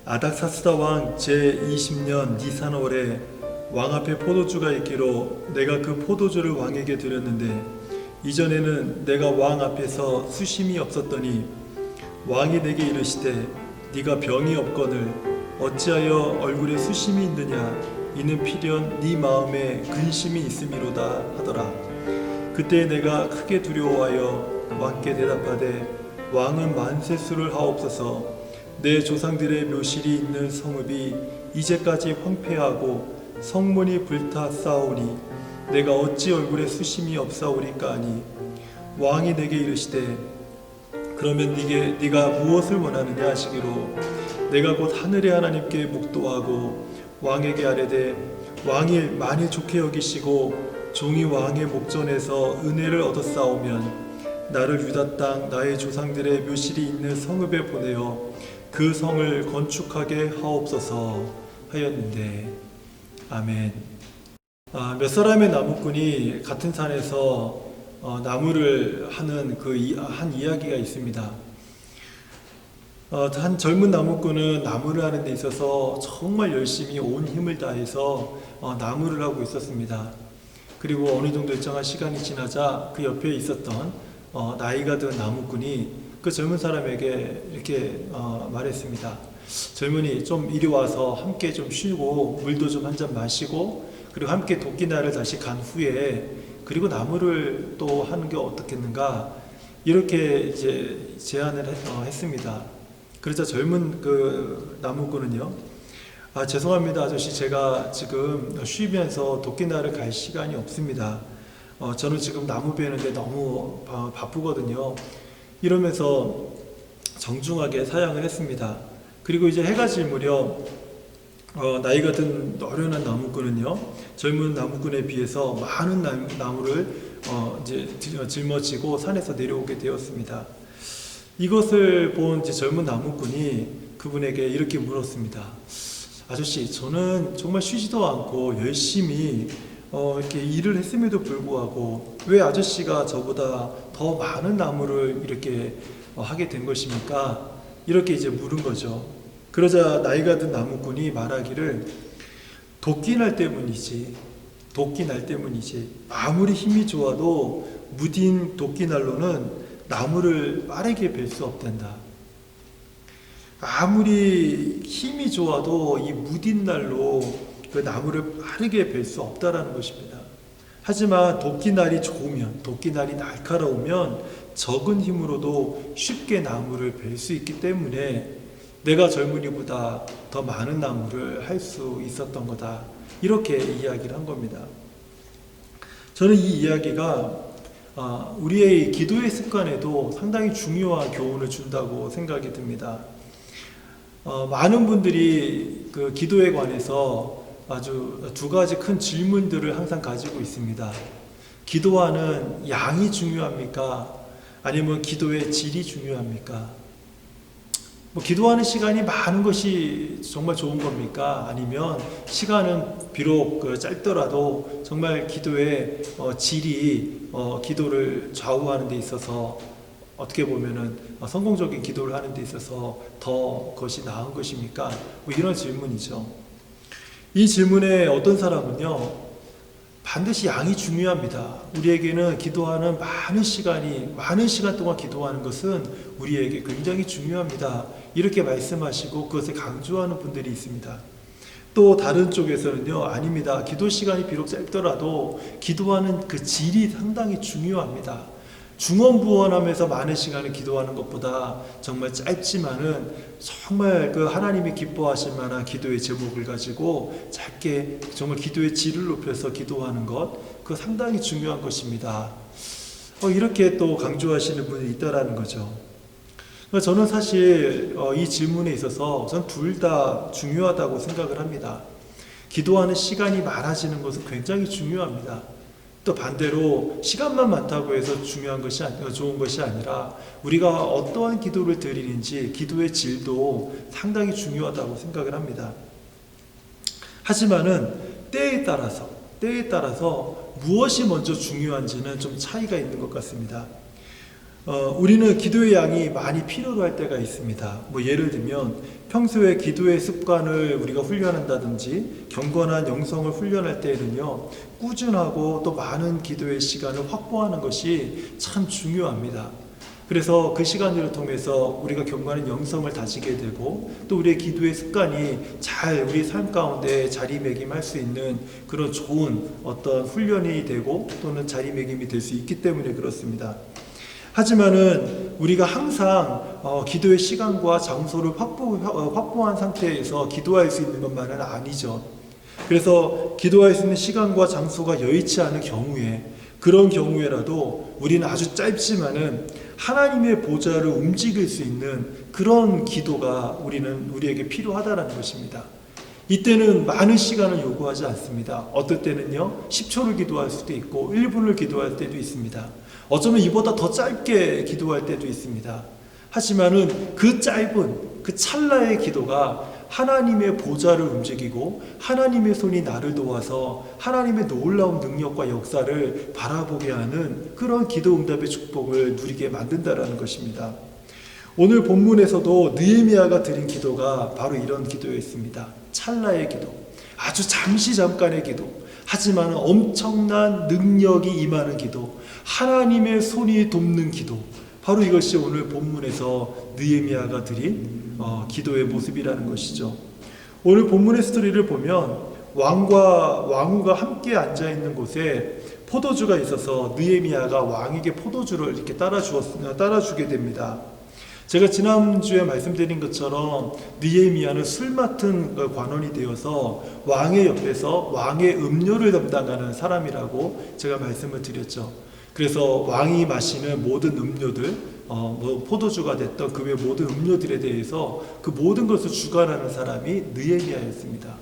아닥사스다 왕 제20년 니산월에 왕 앞에 포도주가 있기로 내가 그 포도주를 왕에게 드렸는데 이전에는 내가 왕 앞에서 수심이 없었더니 왕이 내게 이르시되 네가 병이 없거늘 어찌하여 얼굴에 수심이 있느냐 이는 필연 네 마음에 근심이 있음이로다 하더라. 그때 내가 크게 두려워하여 왕께 대답하되 왕은 만세수를 하옵소서. 내 조상들의 묘실이 있는 성읍이 이제까지 황폐하고 성문이 불타 싸우니 내가 어찌 얼굴에 수심이 없사오리까 하니 왕이 내게 이르시되 그러면 네가 무엇을 원하느냐 하시기로 내가 곧 하늘의 하나님께 묵도하고 왕에게 아뢰되 왕이 만일 좋게 여기시고 종이 왕의 목전에서 은혜를 얻었사오면 나를 유다 땅 나의 조상들의 묘실이 있는 성읍에 보내어 그 성을 건축하게 하옵소서 하였는데 아멘. 몇 사람의 나무꾼이 같은 산에서 나무를 하는 한 이야기가 있습니다. 한 젊은 나무꾼은 나무를 하는 데 있어서 정말 열심히 온 힘을 다해서 나무를 하고 있었습니다. 그리고 어느 정도 일정한 시간이 지나자 그 옆에 있었던 나이가 든 나무꾼이 그 젊은 사람에게 이렇게 말했습니다. 젊은이 좀 이리 와서 함께 좀 쉬고 물도 좀 한 잔 마시고 그리고 함께 도끼날을 다시 간 후에 그리고 나무를 또 하는 게 어떻겠는가 이렇게 이제 제안을 했습니다. 그러자 젊은 그 나무꾼은요, 죄송합니다 아저씨, 제가 지금 쉬면서 도끼날을 갈 시간이 없습니다. 저는 지금 나무 베는데 너무 바쁘거든요. 이러면서 정중하게 사양을 했습니다. 그리고 이제 해가 질 무렵 나이가 든 노련한 나무꾼은요, 젊은 나무꾼에 비해서 많은 나무를 이제 짊어지고 산에서 내려오게 되었습니다. 이것을 본 이제 젊은 나무꾼이 그분에게 이렇게 물었습니다. 아저씨, 저는 정말 쉬지도 않고 열심히 이렇게 일을 했음에도 불구하고 왜 아저씨가 저보다 더 많은 나무를 이렇게 하게 된 것입니까? 이렇게 이제 물은 거죠. 그러자 나이가 든 나무꾼이 말하기를 도끼날 때문이지. 아무리 힘이 좋아도 무딘 도끼날로는 나무를 빠르게 벨 수 없단다. 아무리 힘이 좋아도 이 무딘 날로 그 나무를 빠르게 벨 수 없다라는 것입니다. 하지만 도끼날이 좋으면, 도끼날이 날카로우면 적은 힘으로도 쉽게 나무를 벨 수 있기 때문에 내가 젊은이보다 더 많은 나무를 할 수 있었던 거다. 이렇게 이야기를 한 겁니다. 저는 이 이야기가 우리의 기도의 습관에도 상당히 중요한 교훈을 준다고 생각이 듭니다. 많은 분들이 그 기도에 관해서 아주 두 가지 큰 질문들을 항상 가지고 있습니다. 기도하는 양이 중요합니까? 아니면 기도의 질이 중요합니까? 기도하는 시간이 많은 것이 정말 좋은 겁니까? 아니면 시간은 비록 짧더라도 정말 기도의 질이 기도를 좌우하는 데 있어서 어떻게 보면은 성공적인 기도를 하는 데 있어서 더 그것이 나은 것입니까? 이런 질문이죠. 이 질문에 어떤 사람은요, 반드시 양이 중요합니다. 우리에게는 기도하는 많은 시간 동안 기도하는 것은 우리에게 굉장히 중요합니다. 이렇게 말씀하시고 그것을 강조하는 분들이 있습니다. 또 다른 쪽에서는요, 아닙니다. 기도 시간이 비록 짧더라도 기도하는 그 질이 상당히 중요합니다. 중언부언하면서 많은 시간을 기도하는 것보다 정말 짧지만은 정말 그 하나님이 기뻐하실 만한 기도의 제목을 가지고 짧게 정말 기도의 질을 높여서 기도하는 것, 그거 상당히 중요한 것입니다. 이렇게 또 강조하시는 분이 있다라는 거죠. 저는 사실 이 질문에 있어서 전 둘 다 중요하다고 생각을 합니다. 기도하는 시간이 많아지는 것은 굉장히 중요합니다. 또 반대로 시간만 많다고 해서 좋은 것이 아니라 우리가 어떠한 기도를 드리는지 기도의 질도 상당히 중요하다고 생각을 합니다. 하지만은 때에 따라서 무엇이 먼저 중요한지는 좀 차이가 있는 것 같습니다. 우리는 기도의 양이 많이 필요로 할 때가 있습니다. 뭐 예를 들면 평소에 기도의 습관을 우리가 훈련한다든지 경건한 영성을 훈련할 때에는요, 꾸준하고 또 많은 기도의 시간을 확보하는 것이 참 중요합니다. 그래서 그 시간을 통해서 우리가 경건한 영성을 다지게 되고 또 우리의 기도의 습관이 잘 우리 삶 가운데 자리매김할 수 있는 그런 좋은 어떤 훈련이 되고 또는 자리매김이 될 수 있기 때문에 그렇습니다. 하지만은 우리가 항상 기도의 시간과 장소를 확보한 상태에서 기도할 수 있는 것만은 아니죠. 그래서 기도할 수 있는 시간과 장소가 여의치 않은 경우에, 그런 경우에라도 우리는 아주 짧지만은 하나님의 보좌를 움직일 수 있는 그런 기도가 우리에게 필요하다는 것입니다. 이때는 많은 시간을 요구하지 않습니다. 어떨 때는요 10초를 기도할 수도 있고 1분을 기도할 때도 있습니다. 어쩌면 이보다 더 짧게 기도할 때도 있습니다. 하지만은 그 짧은 그 찰나의 기도가 하나님의 보좌를 움직이고 하나님의 손이 나를 도와서 하나님의 놀라운 능력과 역사를 바라보게 하는 그런 기도 응답의 축복을 누리게 만든다라는 것입니다. 오늘 본문에서도 느헤미야가 드린 기도가 바로 이런 기도였습니다. 찰나의 기도, 아주 잠시 잠깐의 기도, 하지만 엄청난 능력이 임하는 기도, 하나님의 손이 돕는 기도, 바로 이것이 오늘 본문에서 느헤미야가 드린 기도의 모습이라는 것이죠. 오늘 본문의 스토리를 보면 왕과 함께 앉아 있는 곳에 포도주가 있어서 느헤미야가 왕에게 포도주를 이렇게 따라주게 됩니다. 제가 지난주에 말씀드린 것처럼 느헤미야는 술 맡은 관원이 되어서 왕의 옆에서 왕의 음료를 담당하는 사람이라고 제가 말씀을 드렸죠. 그래서 왕이 마시는 모든 음료들, 뭐 포도주가 됐던 그 외 모든 음료들에 대해서 그 모든 것을 주관하는 사람이 느헤미야였습니다.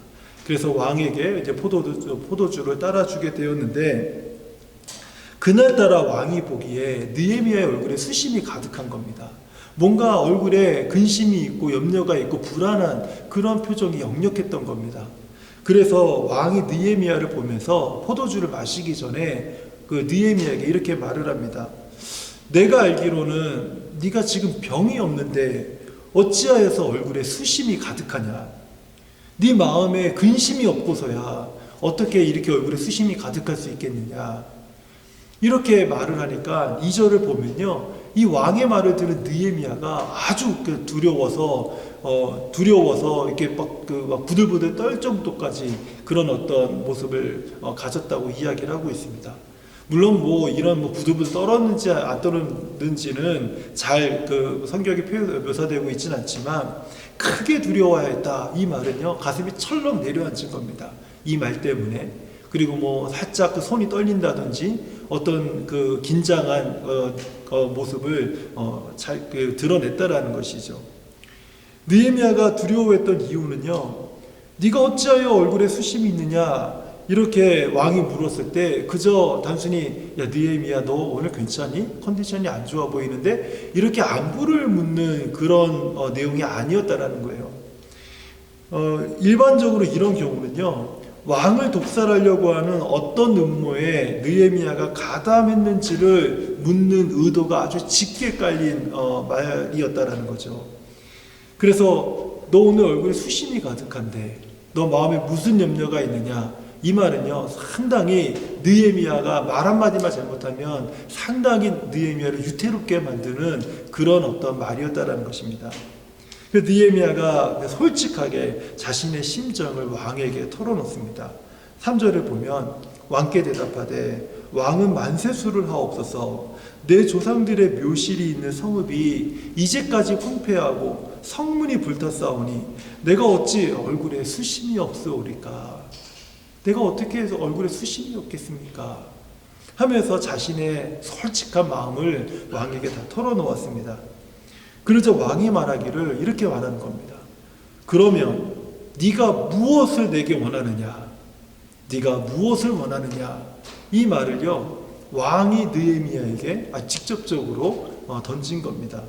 그래서 왕에게 이제 포도주를 따라주게 되었는데, 그날따라 왕이 보기에 느헤미야의 얼굴에 수심이 가득한 겁니다. 뭔가 얼굴에 근심이 있고 염려가 있고 불안한 그런 표정이 역력했던 겁니다. 그래서 왕이 느헤미야를 보면서 포도주를 마시기 전에 그 느헤미야에게 이렇게 말을 합니다. 내가 알기로는 네가 지금 병이 없는데 어찌하여서 얼굴에 수심이 가득하냐? 네 마음에 근심이 없고서야 어떻게 이렇게 얼굴에 수심이 가득할 수 있겠느냐? 이렇게 말을 하니까 2절을 보면요, 이 왕의 말을 들은 느헤미야가 아주 두려워서 이렇게 막 부들부들 떨 정도까지 그런 어떤 모습을 가졌다고 이야기를 하고 있습니다. 물론 뭐 이런 부들부들 떨었는지 안 떨었는지는 잘 성경에 묘사되고 있지는 않지만 크게 두려워했다, 이 말은요 가슴이 철렁 내려앉은 겁니다. 이 말 때문에. 그리고 뭐 살짝 손이 떨린다든지 어떤 긴장한 모습을 잘 드러냈다라는 것이죠. 느헤미야가 두려워했던 이유는요, 네가 어찌하여 얼굴에 수심이 있느냐 이렇게 왕이 물었을 때 그저 단순히 야 느헤미야 너 오늘 괜찮니? 컨디션이 안 좋아 보이는데 이렇게 안부를 묻는 그런 내용이 아니었다라는 거예요. 일반적으로 이런 경우는요, 왕을 독살하려고 하는 어떤 음모에 느헤미야가 가담했는지를 묻는 의도가 아주 짙게 깔린 말이었다라는 거죠. 그래서 너 오늘 얼굴에 수심이 가득한데 너 마음에 무슨 염려가 있느냐, 이 말은요 상당히 느헤미야가 말 한마디만 잘못하면 상당히 느헤미야를 유태롭게 만드는 그런 어떤 말이었다라는 것입니다. 그 느헤미야가 솔직하게 자신의 심정을 왕에게 털어놓습니다. 3절을 보면 왕께 대답하되 왕은 만세수를 하옵소서. 내 조상들의 묘실이 있는 성읍이 이제까지 황폐하고 성문이 불탔사오니 내가 어찌 얼굴에 수심이 없으오리까? 내가 어떻게 해서 얼굴에 수심이 없겠습니까? 하면서 자신의 솔직한 마음을 왕에게 다 털어놓았습니다. 그러자 왕이 말하기를 이렇게 말하는 겁니다. 그러면 네가 무엇을 내게 원하느냐? 네가 무엇을 원하느냐? 이 말을요 왕이 느헤미야에게 직접적으로 던진 겁니다.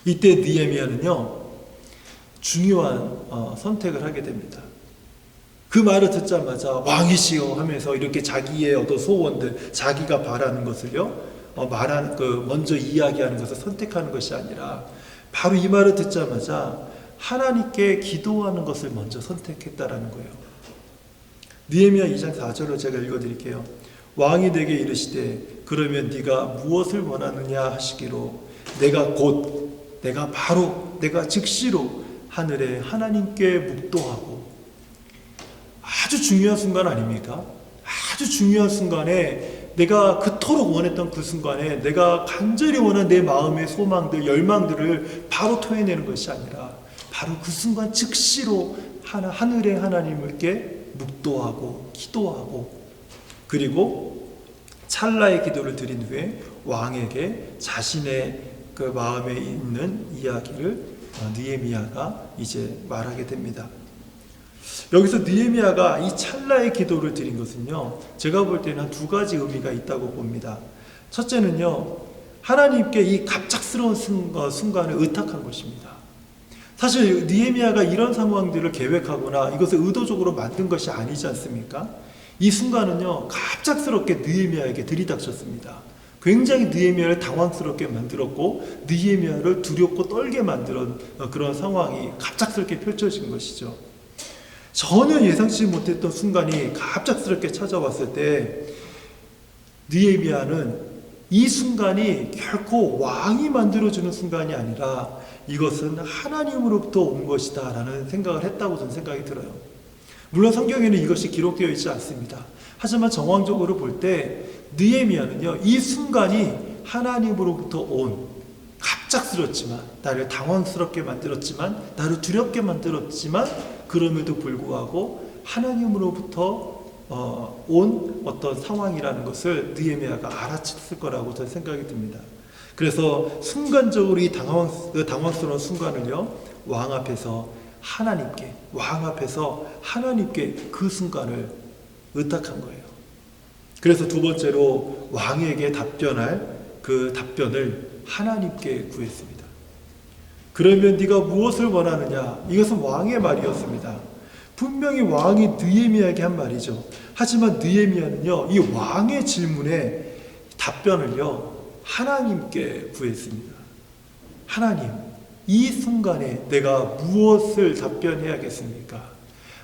이때 느헤미야는요 중요한 선택을 하게 됩니다. 그 말을 듣자마자 왕이시여 하면서 이렇게 자기의 어떤 소원들, 자기가 바라는 것을요 말하는 먼저 이야기하는 것을 선택하는 것이 아니라 바로 이 말을 듣자마자 하나님께 기도하는 것을 먼저 선택했다라는 거예요. 느헤미야 2장 4절로 제가 읽어드릴게요. 왕이 내게 이르시되 그러면 네가 무엇을 원하느냐 하시기로 내가 곧 내가 바로 내가 즉시로 하늘에 하나님께 묵도하고. 아주 중요한 순간 아닙니까? 아주 중요한 순간에 내가 그토록 원했던 그 순간에 내가 간절히 원한 내 마음의 소망들, 열망들을 바로 토해내는 것이 아니라 바로 그 순간 즉시로 하늘의 하나님께 묵도하고 기도하고, 그리고 찰나의 기도를 드린 후에 왕에게 자신의 그 마음에 있는 이야기를 느헤미야가 이제 말하게 됩니다. 여기서 느헤미야가 이 찰나의 기도를 드린 것은요, 제가 볼 때는 한 두 가지 의미가 있다고 봅니다. 첫째는요, 하나님께 이 갑작스러운 순간을 의탁한 것입니다. 사실 느헤미야가 이런 상황들을 계획하거나 이것을 의도적으로 만든 것이 아니지 않습니까? 이 순간은요, 갑작스럽게 느헤미야에게 들이닥쳤습니다. 굉장히 느헤미야를 당황스럽게 만들었고 느헤미야를 두렵고 떨게 만드는 그런 상황이 갑작스럽게 펼쳐진 것이죠. 전혀 예상치 못했던 순간이 갑작스럽게 찾아왔을 때 느헤미야는 이 순간이 결코 왕이 만들어주는 순간이 아니라 이것은 하나님으로부터 온 것이다 라는 생각을 했다고 저는 생각이 들어요. 물론 성경에는 이것이 기록되어 있지 않습니다. 하지만 정황적으로 볼 때 느헤미야는요, 이 순간이 하나님으로부터 온, 갑작스럽지만 나를 당황스럽게 만들었지만 나를 두렵게 만들었지만 그럼에도 불구하고 하나님으로부터 온 어떤 상황이라는 것을 느헤미야가 알아챘을 거라고 저는 생각이 듭니다. 그래서 순간적으로 이 당황스러운 순간을요, 왕 앞에서 하나님께 그 순간을 의탁한 거예요. 그래서 두 번째로 왕에게 답변할 그 답변을 하나님께 구했습니다. 그러면 네가 무엇을 원하느냐? 이것은 왕의 말이었습니다. 분명히 왕이 느헤미야에게 한 말이죠. 하지만 느헤미야는요, 이 왕의 질문에 답변을요, 하나님께 구했습니다. 하나님, 이 순간에 내가 무엇을 답변해야겠습니까?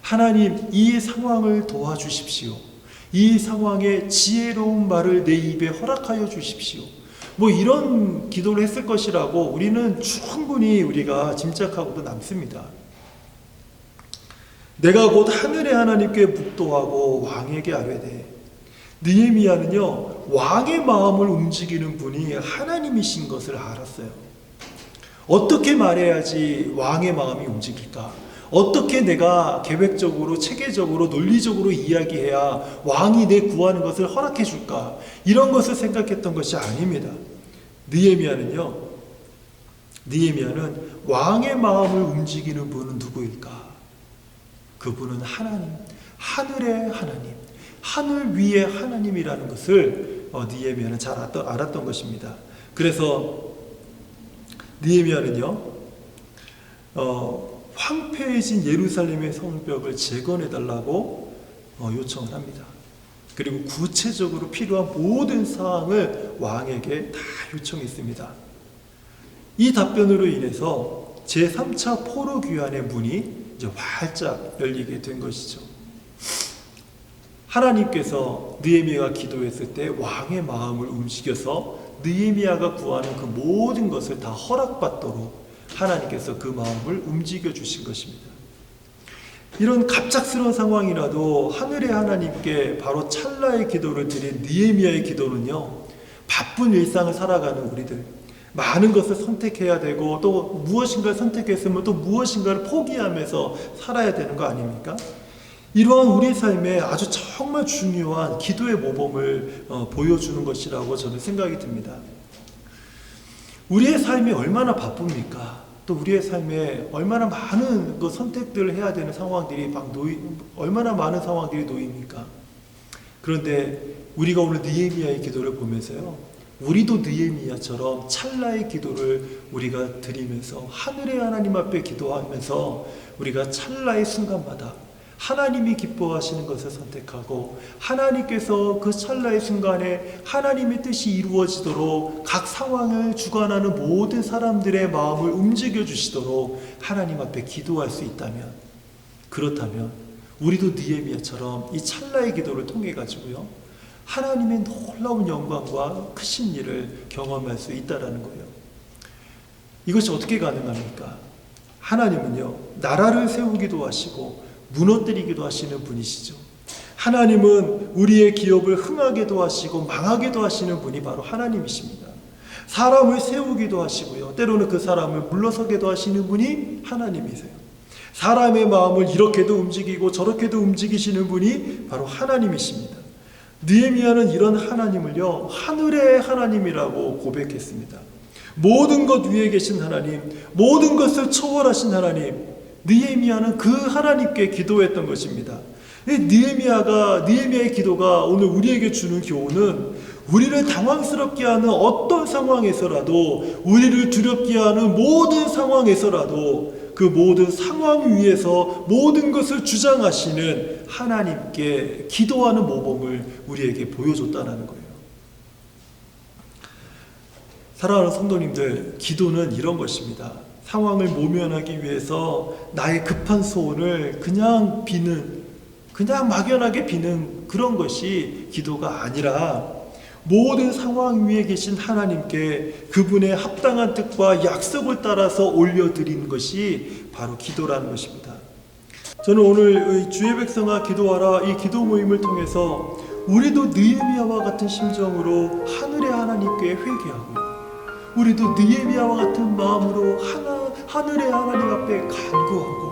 하나님, 이 상황을 도와주십시오. 이 상황에 지혜로운 말을 내 입에 허락하여 주십시오. 이런 기도를 했을 것이라고 우리는 충분히 우리가 짐작하고도 남습니다. 내가 곧 하늘의 하나님께 묵도하고 왕에게 아뢰되. 느헤미야는요, 왕의 마음을 움직이는 분이 하나님이신 것을 알았어요. 어떻게 말해야지 왕의 마음이 움직일까? 어떻게 내가 계획적으로, 체계적으로, 논리적으로 이야기해야 왕이 내 구하는 것을 허락해 줄까? 이런 것을 생각했던 것이 아닙니다. 느헤미야는 왕의 마음을 움직이는 분은 누구일까? 그분은 하나님, 하늘의 하나님, 하늘 위의 하나님이라는 것을 느헤미야는 잘 알았던 것입니다. 그래서 느헤미야는요, 황폐해진 예루살렘의 성벽을 재건해달라고 요청을 합니다. 그리고 구체적으로 필요한 모든 사항을 왕에게 다 요청했습니다. 이 답변으로 인해서 제3차 포로 귀환의 문이 이제 활짝 열리게 된 것이죠. 하나님께서 느헤미야가 기도했을 때 왕의 마음을 움직여서 느헤미야가 구하는 그 모든 것을 다 허락받도록 하나님께서 그 마음을 움직여 주신 것입니다. 이런 갑작스러운 상황이라도 하늘의 하나님께 바로 찰나의 기도를 드린 느헤미야의 기도는요, 바쁜 일상을 살아가는 우리들, 많은 것을 선택해야 되고 또 무엇인가를 선택했으면 또 무엇인가를 포기하면서 살아야 되는 거 아닙니까? 이러한 우리 삶에 아주 정말 중요한 기도의 모범을 보여주는 것이라고 저는 생각이 듭니다. 우리의 삶이 얼마나 바쁩니까? 또 우리의 삶에 얼마나 많은 그 선택들을 해야 되는 상황들이 얼마나 많은 상황들이 놓입니까? 그런데 우리가 오늘 느헤미야의 기도를 보면서요, 우리도 느헤미야처럼 찰나의 기도를 우리가 드리면서 하늘의 하나님 앞에 기도하면서 우리가 찰나의 순간마다 하나님이 기뻐하시는 것을 선택하고 하나님께서 그 찰나의 순간에 하나님의 뜻이 이루어지도록 각 상황을 주관하는 모든 사람들의 마음을 움직여 주시도록 하나님 앞에 기도할 수 있다면, 그렇다면 우리도 느헤미야처럼 이 찰나의 기도를 통해 가지고요 하나님의 놀라운 영광과 크신 일을 경험할 수 있다라는 거예요. 이것이 어떻게 가능합니까? 하나님은요 나라를 세우기도 하시고 무너뜨리기도 하시는 분이시죠. 하나님은 우리의 기업을 흥하게도 하시고 망하게도 하시는 분이 바로 하나님이십니다. 사람을 세우기도 하시고요 때로는 그 사람을 물러서게도 하시는 분이 하나님이세요. 사람의 마음을 이렇게도 움직이고 저렇게도 움직이시는 분이 바로 하나님이십니다. 느헤미야는 이런 하나님을요 하늘의 하나님이라고 고백했습니다. 모든 것 위에 계신 하나님, 모든 것을 초월하신 하나님, 느헤미야는 그 하나님께 기도했던 것입니다. 느헤미야의 기도가 오늘 우리에게 주는 교훈은 우리를 당황스럽게 하는 어떤 상황에서라도, 우리를 두렵게 하는 모든 상황에서라도 그 모든 상황 위에서 모든 것을 주장하시는 하나님께 기도하는 모범을 우리에게 보여줬다는 거예요. 사랑하는 성도님들, 기도는 이런 것입니다. 상황을 모면하기 위해서 나의 급한 소원을 그냥 막연하게 비는 그런 것이 기도가 아니라 모든 상황 위에 계신 하나님께 그분의 합당한 뜻과 약속을 따라서 올려드리는 것이 바로 기도라는 것입니다. 저는 오늘 주의 백성아 기도하라 이 기도 모임을 통해서 우리도 느헤미야와 같은 심정으로 하늘의 하나님께 회개하고, 우리도 느헤미야와 같은 마음으로 하늘의 하나님 앞에 간구하고,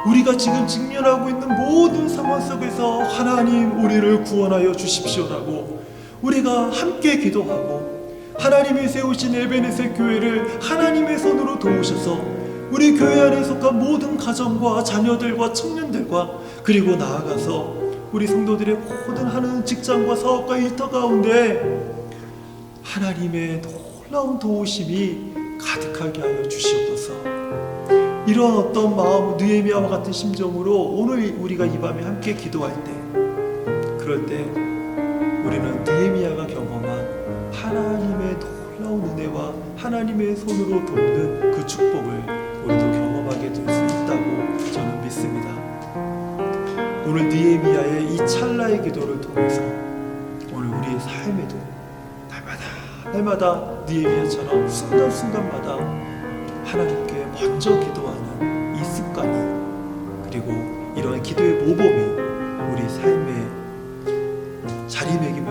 우리가 지금 직면하고 있는 모든 상황 속에서 하나님 우리를 구원하여 주십시오라고 우리가 함께 기도하고, 하나님이 세우신 에베네셀 교회를 하나님의 손으로 도우셔서 우리 교회 안에 속한 모든 가정과 자녀들과 청년들과, 그리고 나아가서 우리 성도들의 모든 하는 직장과 사업과 일터 가운데 하나님의 놀라운 도우심이 가득하게 하여 주시옵소서. 이런 어떤 마음, 느헤미야와 같은 심정으로 오늘 우리가 이 밤에 함께 기도할 때, 그럴 때 우리는 느헤미야가 경험한 하나님의 놀라운 은혜와 하나님의 손으로 돕는 그 축복을 우리도 경험하게 될 수 있다고 저는 믿습니다. 오늘 느헤미야의 이 찰나의 기도를 통해서 오늘 우리의 삶에도 날마다 느헤미야처럼 순간순간마다 하나님께 먼저 기도하는 이 습관이, 그리고 이러한 기도의 모범이 우리 삶에 자리매김